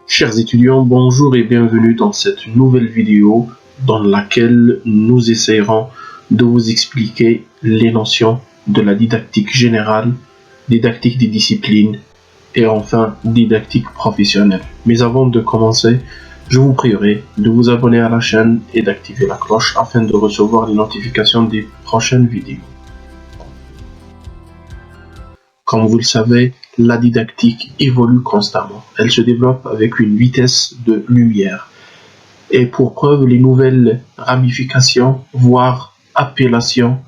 Chers étudiants, bonjour et bienvenue dans cette nouvelle vidéo dans laquelle nous essayerons de vous expliquer les notions de la didactique générale, didactique des disciplines et enfin didactique professionnelle. Mais avant de commencer, je vous prierai de vous abonner à la chaîne et d'activer la cloche afin de recevoir les notifications des prochaines vidéos. Comme vous le savez, la didactique évolue constamment. Elle se développe avec une vitesse de lumière. Et pour preuve, les nouvelles ramifications, voire appellations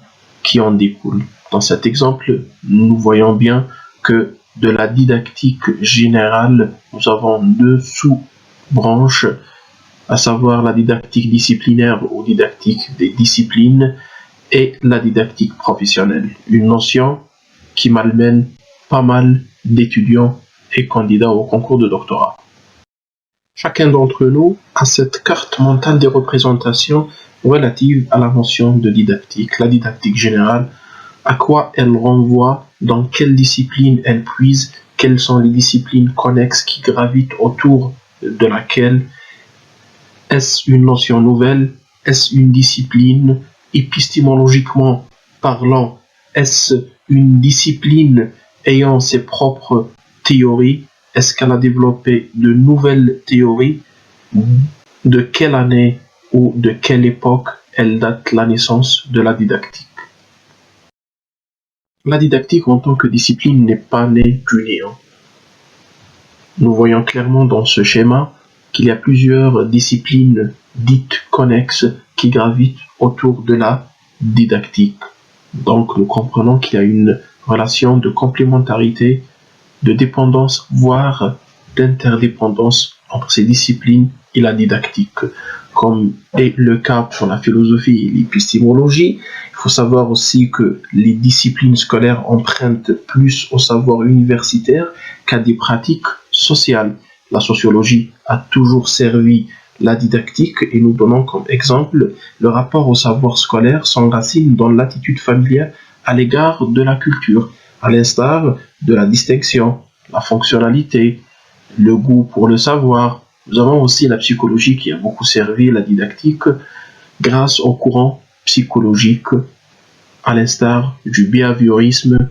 qui en découlent. Dans cet exemple, nous voyons bien que de la didactique générale, nous avons deux sous-branches, à savoir la didactique disciplinaire ou didactique des disciplines et la didactique professionnelle. Une notion qui malmène pas mal d'étudiants et candidats au concours de doctorat. Chacun d'entre nous a cette carte mentale des représentations relatives à la notion de didactique. La didactique générale, à quoi elle renvoie, dans quelle discipline elle puise, quelles sont les disciplines connexes qui gravitent autour de laquelle. Est-ce une notion nouvelle? Est-ce une discipline? Épistémologiquement parlant, est-ce une discipline ayant ses propres théories? Est-ce qu'elle a développé de nouvelles théories? De quelle année ou de quelle époque elle date la naissance de la didactique? La didactique en tant que discipline n'est pas née du néant. Nous voyons clairement dans ce schéma qu'il y a plusieurs disciplines dites connexes qui gravitent autour de la didactique. Donc nous comprenons qu'il y a une relation de complémentarité, de dépendance, voire d'interdépendance entre ces disciplines et la didactique, comme est le cas pour la philosophie et l'épistémologie. Il faut savoir aussi que les disciplines scolaires empruntent plus au savoir universitaire qu'à des pratiques sociales. La sociologie a toujours servi la didactique et nous donnons comme exemple le rapport au savoir scolaire s'enracine dans l'attitude familiale à l'égard de la culture, à l'instar de la distinction, la fonctionnalité, le goût pour le savoir. Nous avons aussi la psychologie qui a beaucoup servi la didactique grâce au courant psychologique, à l'instar du behaviorisme,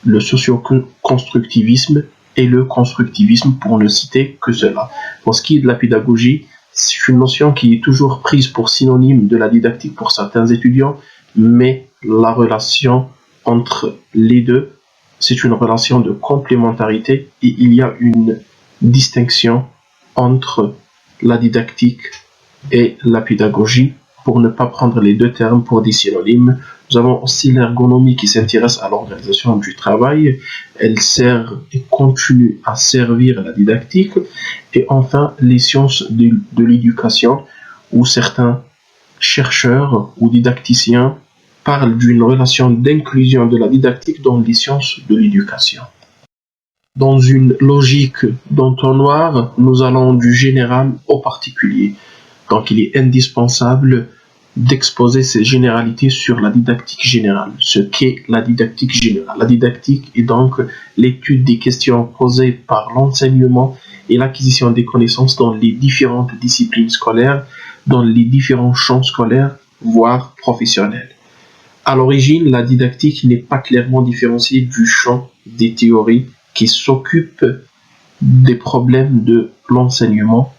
le socio-constructivisme et le constructivisme, pour ne citer que cela. Pour ce qui est de la pédagogie, c'est une notion qui est toujours prise pour synonyme de la didactique pour certains étudiants, mais la relation entre les deux, c'est une relation de complémentarité et il y a une distinction entre la didactique et la pédagogie, pour ne pas prendre les deux termes pour des synonymes. Nous avons aussi l'ergonomie qui s'intéresse à l'organisation du travail. Elle sert et continue à servir la didactique. Et enfin, les sciences de l'éducation, où certains chercheurs ou didacticiens parlent d'une relation d'inclusion de la didactique dans les sciences de l'éducation. Dans une logique d'entonnoir, nous allons du général au particulier. Donc il est indispensable d'exposer ces généralités sur la didactique générale. Ce qu'est la didactique générale. La didactique est donc l'étude des questions posées par l'enseignement et l'acquisition des connaissances dans les différentes disciplines scolaires, dans les différents champs scolaires, voire professionnels. À l'origine, la didactique n'est pas clairement différenciée du champ des théories qui s'occupent des problèmes de l'enseignement,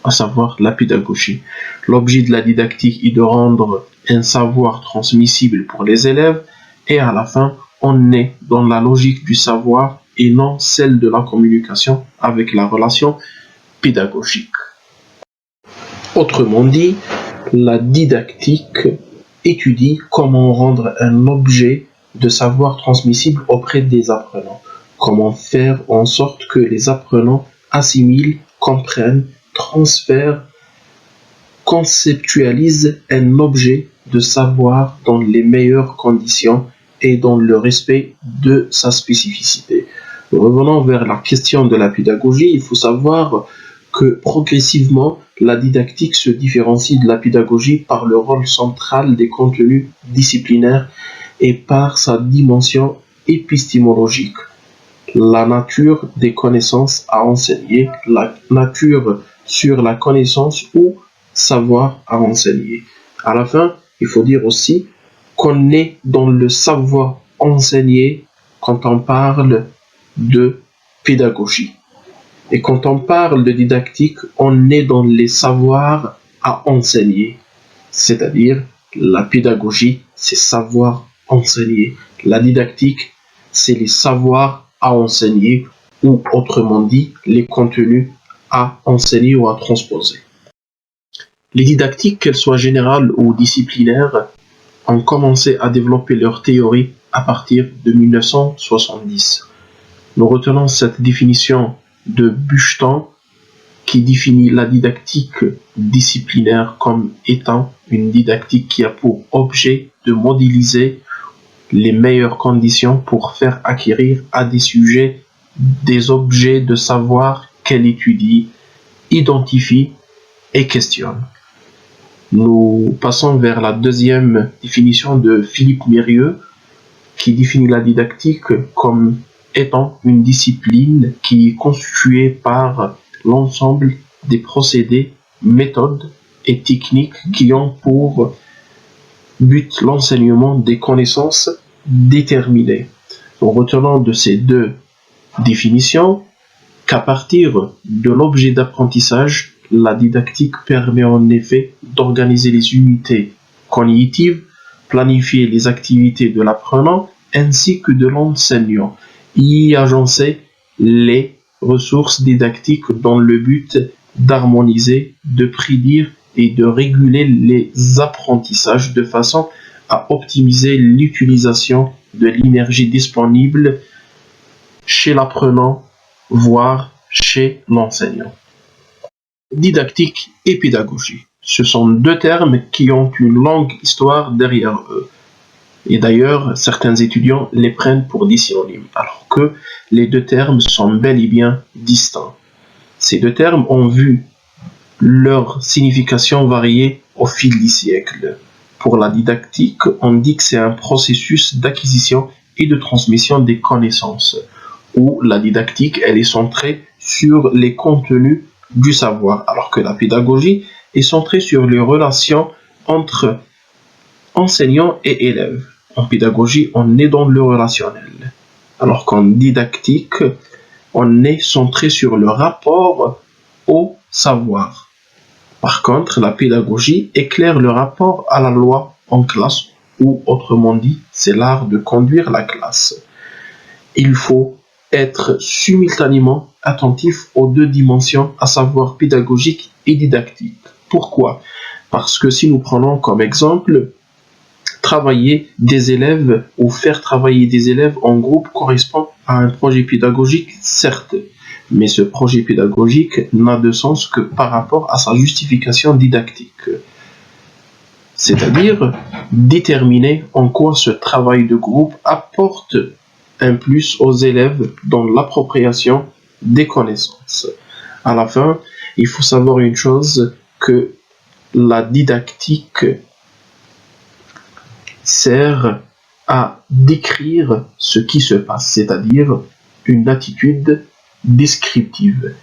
à savoir la pédagogie. L'objet de la didactique est de rendre un savoir transmissible pour les élèves et à la fin, on est dans la logique du savoir et non celle de la communication avec la relation pédagogique. Autrement dit, la didactique étudie comment rendre un objet de savoir transmissible auprès des apprenants. Comment faire en sorte que les apprenants assimilent, comprennent, transfèrent, conceptualisent un objet de savoir dans les meilleures conditions et dans le respect de sa spécificité. Revenons vers la question de la pédagogie. Il faut savoir que progressivement, la didactique se différencie de la pédagogie par le rôle central des contenus disciplinaires et par sa dimension épistémologique. la nature des connaissances à enseigner, la nature sur la connaissance ou savoir à enseigner. À la fin, il faut dire aussi qu'on est dans le savoir enseigner quand on parle de pédagogie. Et quand on parle de didactique, on est dans les savoirs à enseigner. C'est-à-dire, la pédagogie, c'est savoir enseigner. La didactique, c'est les savoirs à enseigner, ou autrement dit, les contenus à enseigner ou à transposer. Les didactiques, qu'elles soient générales ou disciplinaires, ont commencé à développer leur théorie à partir de 1970. Nous retenons cette définition de Buchton qui définit la didactique disciplinaire comme étant une didactique qui a pour objet de modéliser les meilleures conditions pour faire acquérir à des sujets des objets de savoir qu'elle étudie, identifie et questionne. Nous passons vers la deuxième définition de Philippe Mérieux qui définit la didactique comme étant une discipline qui est constituée par l'ensemble des procédés, méthodes et techniques qui ont pour but l'enseignement des connaissances déterminées. En retenant de ces deux définitions qu'à partir de l'objet d'apprentissage, la didactique permet en effet d'organiser les unités cognitives, planifier les activités de l'apprenant ainsi que de l'enseignant, y agencer les ressources didactiques dans le but d'harmoniser, de prédire et de réguler les apprentissages de façon à optimiser l'utilisation de l'énergie disponible chez l'apprenant, voire chez l'enseignant. Didactique et pédagogie. Ce sont deux termes qui ont une longue histoire derrière eux. Et d'ailleurs, certains étudiants les prennent pour des synonymes, alors que les deux termes sont bel et bien distincts. Ces deux termes ont vu leur signification varier au fil des siècles. Pour la didactique, on dit que c'est un processus d'acquisition et de transmission des connaissances, où la didactique, elle est centrée sur les contenus du savoir, alors que la pédagogie est centrée sur les relations entre enseignants et élèves. En pédagogie, on est dans le relationnel, alors qu'en didactique, on est centré sur le rapport au savoir. Par contre, la pédagogie éclaire le rapport à la loi en classe, ou autrement dit, c'est l'art de conduire la classe. Il faut être simultanément attentif aux deux dimensions, à savoir pédagogique et didactique. Pourquoi? Parce que si nous prenons comme exemple travailler des élèves ou faire travailler des élèves en groupe correspond à un projet pédagogique, certes, mais ce projet pédagogique n'a de sens que par rapport à sa justification didactique. C'est-à-dire déterminer en quoi ce travail de groupe apporte un plus aux élèves dans l'appropriation des connaissances. À la fin, il faut savoir une chose, que la didactique sert à décrire ce qui se passe, c'est-à-dire une attitude descriptive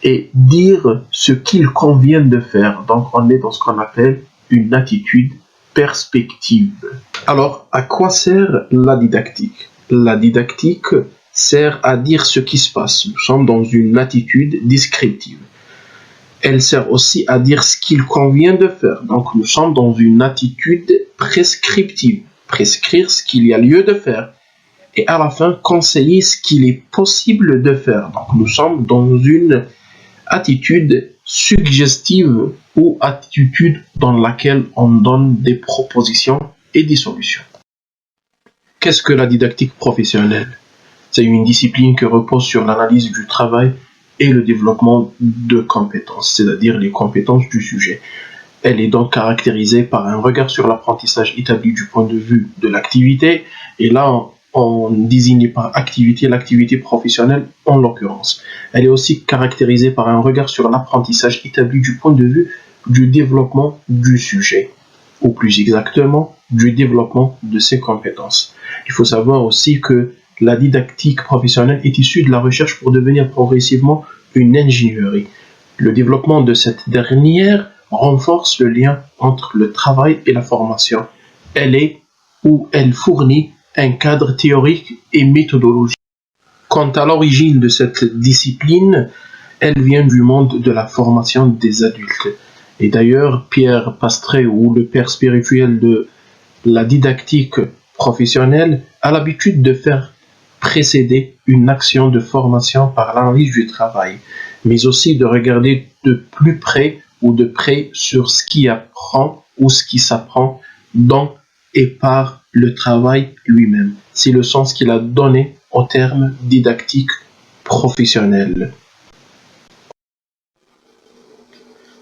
et dire ce qu'il convient de faire. Donc on est dans ce qu'on appelle une attitude perspective. Alors, à quoi sert la didactique? La didactique sert à dire ce qui se passe. Nous sommes dans une attitude descriptive. Elle sert aussi à dire ce qu'il convient de faire. Donc nous sommes dans une attitude prescriptive. Prescrire ce qu'il y a lieu de faire. Et à la fin, conseiller ce qu'il est possible de faire. Donc nous sommes dans une attitude suggestive ou attitude dans laquelle on donne des propositions et des solutions. Qu'est-ce que la didactique professionnelle? C'est une discipline qui repose sur l'analyse du travail et le développement de compétences, c'est-à-dire les compétences du sujet. Elle est donc caractérisée par un regard sur l'apprentissage établi du point de vue de l'activité, et là on désigne par activité l'activité professionnelle en l'occurrence. Elle est aussi caractérisée par un regard sur l'apprentissage établi du point de vue du développement du sujet, ou plus exactement du développement de ses compétences. Il faut savoir aussi que la didactique professionnelle est issue de la recherche pour devenir progressivement une ingénierie. Le développement de cette dernière renforce le lien entre le travail et la formation. Elle est ou elle fournit un cadre théorique et méthodologique. Quant à l'origine de cette discipline, elle vient du monde de la formation des adultes. Et d'ailleurs, Pierre Pastré, ou le père spirituel de la didactique professionnelle, a l'habitude de faire précéder une action de formation par l'analyse du travail, mais aussi de regarder de plus près ou de près sur ce qui apprend ou ce qui s'apprend dans et par le travail lui-même. C'est le sens qu'il a donné au terme didactique professionnelle.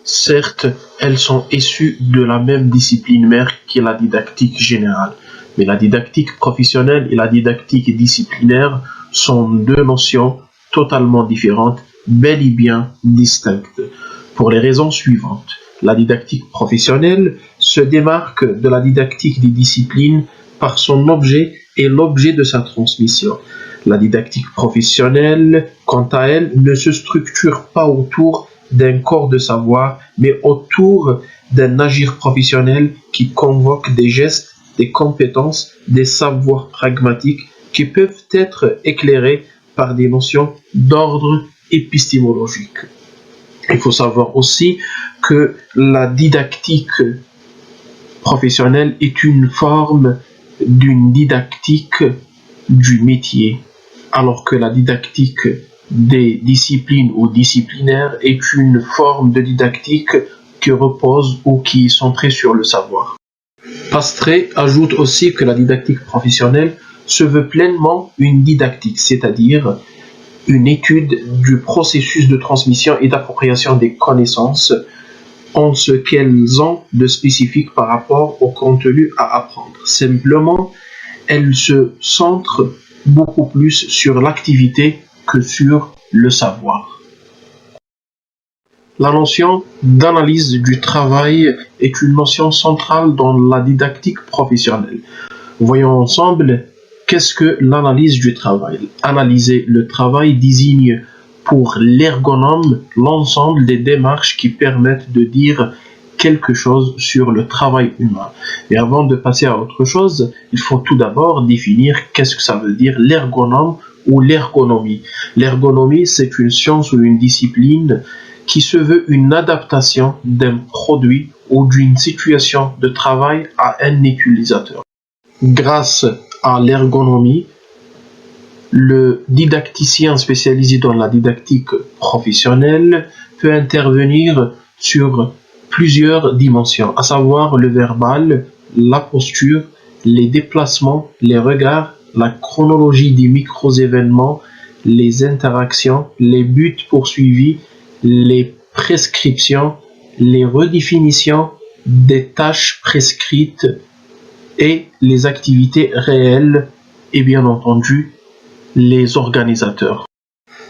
Certes, elles sont issues de la même discipline mère qu'est la didactique générale, mais la didactique professionnelle et la didactique disciplinaire sont deux notions totalement différentes, bel et bien distinctes, pour les raisons suivantes. La didactique professionnelle se démarque de la didactique des disciplines par son objet et l'objet de sa transmission. La didactique professionnelle, quant à elle, ne se structure pas autour d'un corps de savoir, mais autour d'un agir professionnel qui convoque des gestes, des compétences, des savoirs pragmatiques qui peuvent être éclairés par des notions d'ordre épistémologique. Il faut savoir aussi que la didactique professionnelle est une forme d'une didactique du métier, alors que la didactique des disciplines ou disciplinaires est une forme de didactique qui repose ou qui est centrée sur le savoir. Pastré ajoute aussi que la didactique professionnelle se veut pleinement une didactique, c'est-à-dire une étude du processus de transmission et d'appropriation des connaissances en ce qu'elles ont de spécifique par rapport au contenu à apprendre. Simplement, elle se centre beaucoup plus sur l'activité que sur le savoir. La notion d'analyse du travail est une notion centrale dans la didactique professionnelle. Voyons ensemble qu'est-ce que l'analyse du travail. Analyser le travail désigne pour l'ergonome l'ensemble des démarches qui permettent de dire quelque chose sur le travail humain. Et avant de passer à autre chose, il faut tout d'abord définir qu'est-ce que ça veut dire l'ergonome ou l'ergonomie. L'ergonomie, c'est une science ou une discipline qui se veut une adaptation d'un produit ou d'une situation de travail à un utilisateur. Grâce à l'ergonomie, le didacticien spécialisé dans la didactique professionnelle peut intervenir sur plusieurs dimensions, à savoir le verbal, la posture, les déplacements, les regards, la chronologie des micro-événements, les interactions, les buts poursuivis, les prescriptions, les redéfinitions des tâches prescrites et les activités réelles et bien entendu les organisateurs.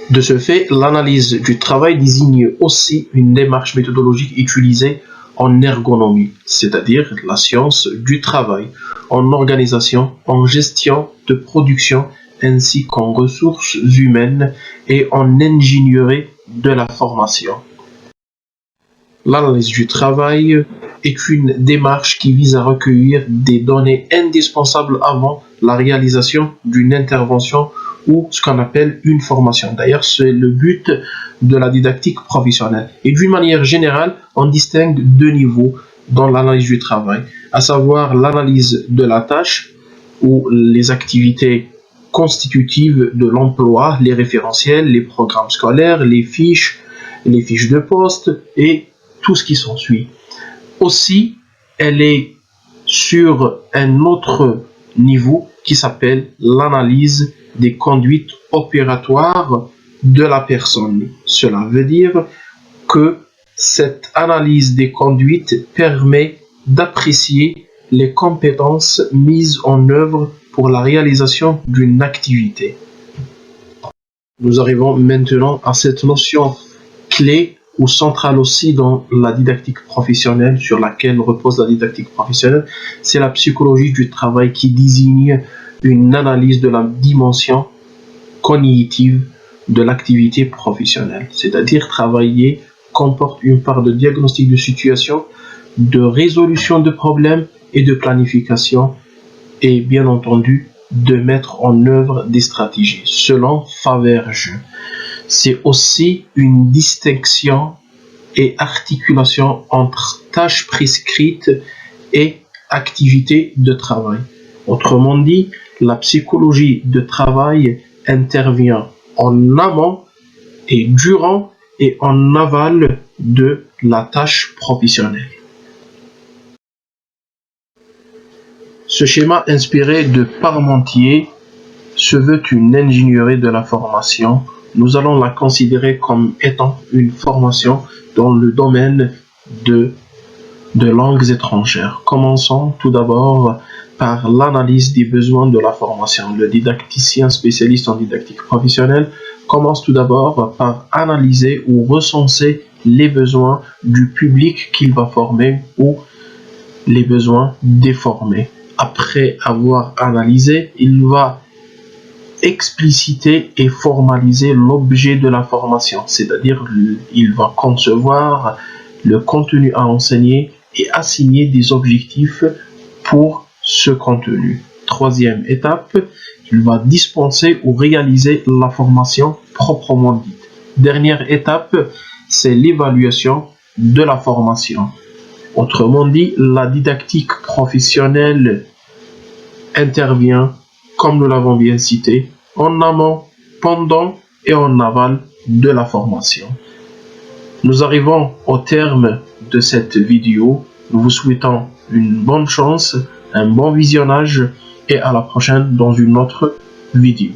De ce fait, l'analyse du travail désigne aussi une démarche méthodologique utilisée en ergonomie, c'est-à-dire la science du travail, en organisation, en gestion de production, ainsi qu'en ressources humaines et en ingénierie de la formation. L'analyse du travail est une démarche qui vise à recueillir des données indispensables avant la réalisation d'une intervention ou ce qu'on appelle une formation. D'ailleurs, c'est le but de la didactique professionnelle. Et d'une manière générale, on distingue deux niveaux dans l'analyse du travail, à savoir l'analyse de la tâche ou les activités constitutives de l'emploi, les référentiels, les programmes scolaires, les fiches de poste et tout ce qui s'ensuit. Aussi, elle est sur un autre niveau qui s'appelle l'analyse des conduites opératoires de la personne. Cela veut dire que cette analyse des conduites permet d'apprécier les compétences mises en œuvre pour la réalisation d'une activité. Nous arrivons maintenant à cette notion clé ou centrale aussi dans la didactique professionnelle, sur laquelle repose la didactique professionnelle, c'est la psychologie du travail qui désigne une analyse de la dimension cognitive de l'activité professionnelle. C'est-à-dire travailler comporte une part de diagnostic de situation, de résolution de problèmes et de planification, et bien entendu de mettre en œuvre des stratégies. Selon Faverges, c'est aussi une distinction et articulation entre tâches prescrites et activités de travail. Autrement dit, la psychologie de travail intervient en amont et durant et en aval de la tâche professionnelle. Ce schéma inspiré de Parmentier se veut une ingénierie de la formation. Nous allons la considérer comme étant une formation dans le domaine de langues étrangères. Commençons tout d'abord par l'analyse des besoins de la formation. Le didacticien spécialiste en didactique professionnelle commence tout d'abord par analyser ou recenser les besoins du public qu'il va former ou les besoins des formés. Après avoir analysé, il va expliciter et formaliser l'objet de la formation, c'est-à-dire il va concevoir le contenu à enseigner et assigner des objectifs pour ce contenu. Troisième étape, il va dispenser ou réaliser la formation proprement dite. Dernière étape, c'est l'évaluation de la formation. Autrement dit, la didactique professionnelle intervient, comme nous l'avons bien cité, en amont, pendant et en aval de la formation. Nous arrivons au terme de cette vidéo. Nous vous souhaitons une bonne chance, un bon visionnage et à la prochaine dans une autre vidéo.